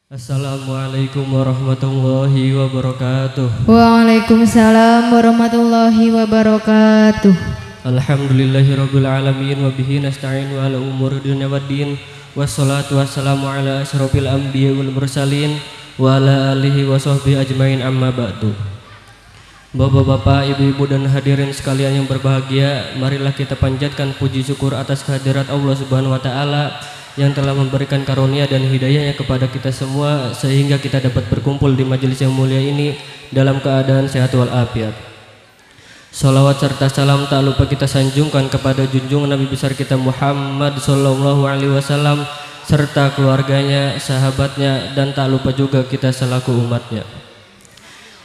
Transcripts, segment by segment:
Assalamualaikum warahmatullahi wabarakatuh. Waalaikumsalam warahmatullahi wabarakatuh. Alhamdulillahirabbil alamin wa bihi nasta'in wa ala umuri dunya waddin. Wassalatu wassalamu ala asyrofil anbiya wal mursalin wa ala alihi wa sahbihi ajmain, amma ba'du. Bapak-bapak, ibu-ibu dan hadirin sekalian yang berbahagia, marilah kita panjatkan puji syukur atas kehadirat Allah Subhanahu wa taala yang telah memberikan karunia dan hidayahnya kepada kita semua sehingga kita dapat berkumpul di majelis yang mulia ini dalam keadaan sehat walafiat. Salawat serta salam tak lupa kita sanjungkan kepada junjungan Nabi besar kita Muhammad sallallahu alaihi wasallam serta keluarganya, sahabatnya, dan tak lupa juga kita selaku umatnya.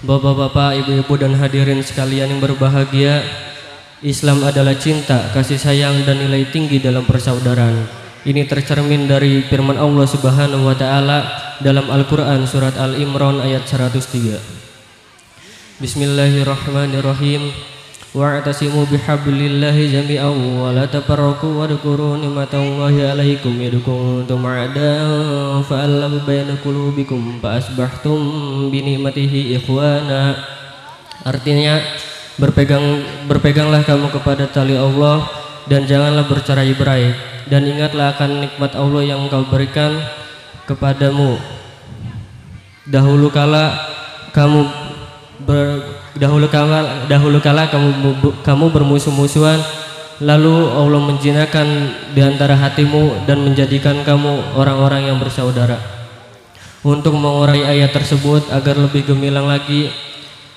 Bapak-bapak, ibu-ibu dan hadirin sekalian yang berbahagia, Islam adalah cinta, kasih sayang, dan nilai tinggi dalam persaudaraan. Ini tercermin dari firman Allah Subhanahu wa taala dalam Al-Qur'an surat Al-Imran ayat 103. Bismillahirrahmanirrahim. Wa'tasimu bihablillahi jami'an wa la tafarraqu wadhkuru ni'matallahi 'alaikum id kuntum a'daan fa'alafa baina qulubikum fa asbahtum bi ni'matihi ikhwana. Artinya, berpeganglah kamu kepada tali Allah dan janganlah bercerai-berai, dan ingatlah akan nikmat Allah yang Engkau berikan kepadamu. Dahulu kala kamu bermusuh-musuhan, lalu Allah menjinakkan di antara hatimu dan menjadikan kamu orang-orang yang bersaudara. Untuk mengurai ayat tersebut agar lebih gemilang lagi,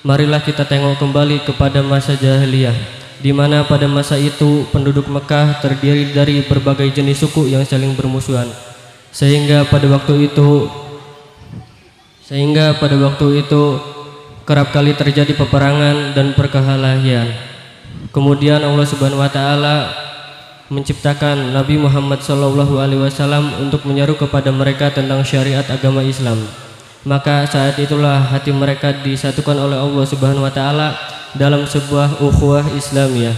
marilah kita tengok kembali kepada masa jahiliyah, di mana pada masa itu penduduk Mekah terdiri dari berbagai jenis suku yang saling bermusuhan, sehingga pada waktu itu kerap kali terjadi peperangan dan perkelahian. Kemudian Allah Subhanahu wa taala menciptakan Nabi Muhammad sallallahu alaihi wasallam untuk menyeru kepada mereka tentang syariat agama Islam. Maka saat itulah hati mereka disatukan oleh Allah Subhanahu wa taala dalam sebuah ukhuwah Islamiyah,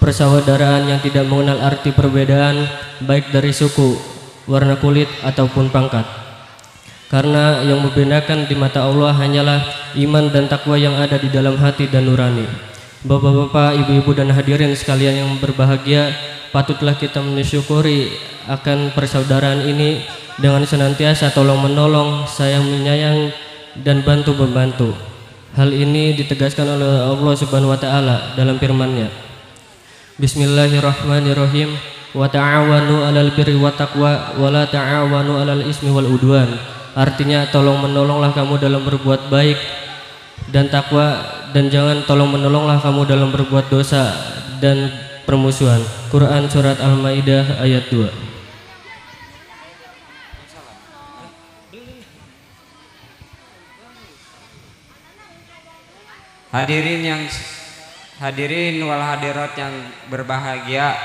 persaudaraan yang tidak mengenal arti perbedaan baik dari suku, warna kulit ataupun pangkat. Karena yang membedakan di mata Allah hanyalah iman dan takwa yang ada di dalam hati dan nurani. Bapak-bapak, ibu-ibu dan hadirin sekalian yang berbahagia, patutlah kita mensyukuri akan persaudaraan ini dengan senantiasa tolong-menolong, sayang-menyayang, dan bantu-membantu. Hal ini ditegaskan oleh Allah Subhanahu wa taala dalam firman-Nya. Bismillahirrahmanirrahim. Wa ta'awanu 'alal birri wat taqwa wa la ta'awanu 'alal ismi wal udwan. Artinya, tolong-menolonglah kamu dalam berbuat baik dan takwa, dan jangan tolong-menolonglah kamu dalam berbuat dosa dan permusuhan. Quran surat Al-Maidah ayat 2. Hadirin wal hadirat yang berbahagia,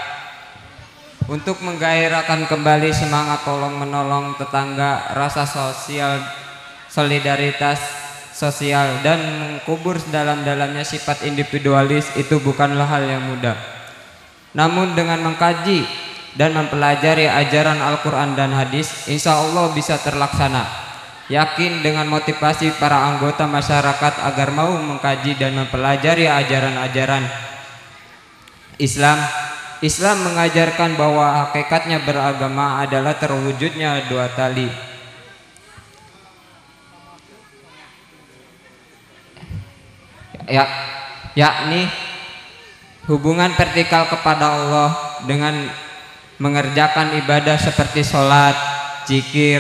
untuk menggairahkan kembali semangat tolong menolong tetangga, rasa sosial, solidaritas sosial, dan mengkubur dalam-dalamnya sifat individualis itu bukanlah hal yang mudah. Namun dengan mengkaji dan mempelajari ajaran Al-Quran dan hadis, insya Allah bisa terlaksana. Yakin dengan motivasi para anggota masyarakat agar mau mengkaji dan mempelajari ajaran-ajaran Islam mengajarkan bahwa hakikatnya beragama adalah terwujudnya dua tali, yakni hubungan vertikal kepada Allah dengan mengerjakan ibadah seperti sholat, zikir,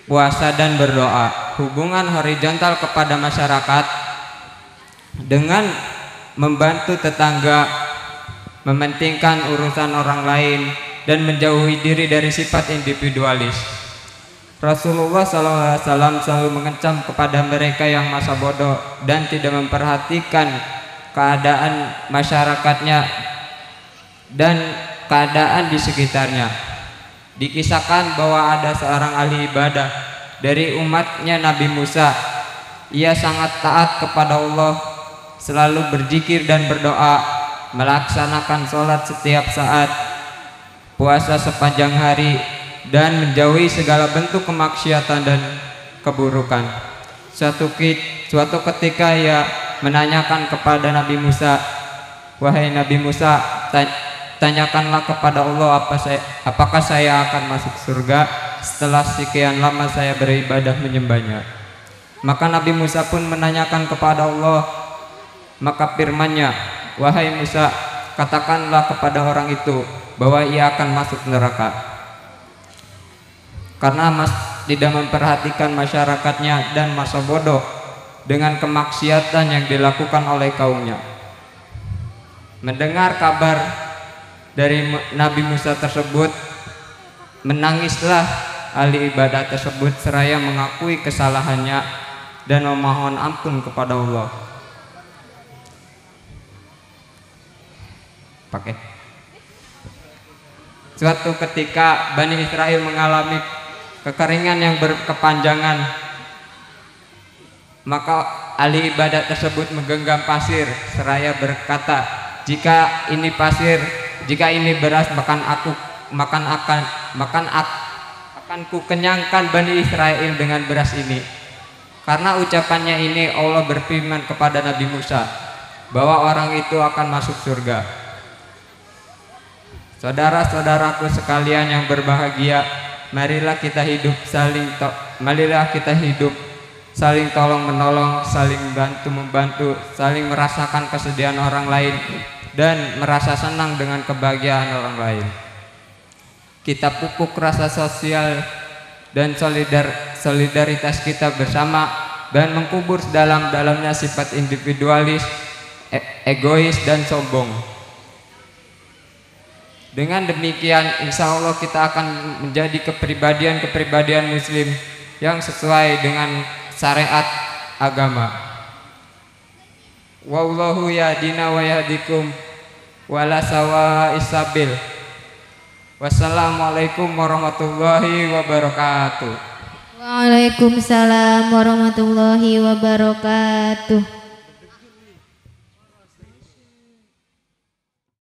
puasa, dan berdoa. Hubungan horizontal kepada masyarakat dengan membantu tetangga, mementingkan urusan orang lain, dan menjauhi diri dari sifat individualis. Rasulullah SAW selalu mengecam kepada mereka yang masa bodoh dan tidak memperhatikan keadaan masyarakatnya dan keadaan di sekitarnya. Dikisahkan bahwa ada seorang ahli ibadah dari umatnya Nabi Musa. Ia sangat taat kepada Allah, selalu berzikir dan berdoa, melaksanakan sholat setiap saat, puasa sepanjang hari, dan menjauhi segala bentuk kemaksiatan dan keburukan. Suatu ketika ia menanyakan kepada Nabi Musa, "Wahai Nabi Musa, tanyakanlah kepada Allah apakah saya akan masuk surga setelah sekian lama saya beribadah menyembahnya." Maka Nabi Musa pun menanyakan kepada Allah, maka firman-Nya, "Wahai Musa, katakanlah kepada orang itu bahwa ia akan masuk neraka, karena tidak memperhatikan masyarakatnya dan masa bodoh dengan kemaksiatan yang dilakukan oleh kaumnya." Mendengar kabar dari Nabi Musa tersebut, menangislah ahli ibadah tersebut seraya mengakui kesalahannya dan memohon ampun kepada Allah. Suatu ketika Bani Israel mengalami kekeringan yang berkepanjangan, maka ahli ibadat tersebut menggenggam pasir seraya berkata, jika ini beras, akan ku kenyangkan Bani Israel dengan beras ini. Karena ucapannya ini Allah berfirman kepada Nabi Musa bahwa orang itu akan masuk surga. Saudara-saudaraku sekalian yang berbahagia, marilah kita hidup saling tolong menolong, saling bantu-membantu, saling merasakan kesedihan orang lain dan merasa senang dengan kebahagiaan orang lain. Kita pupuk rasa sosial dan solidaritas kita bersama dan mengkubur dalam-dalamnya sifat individualis, egois dan sombong. Dengan demikian, insya Allah kita akan menjadi kepribadian muslim yang sesuai dengan syariat agama. Wallahu yahdina wa yahdikum wala sawa'is sabil. Wassalamualaikum warahmatullahi wabarakatuh. Waalaikumsalam warahmatullahi wabarakatuh.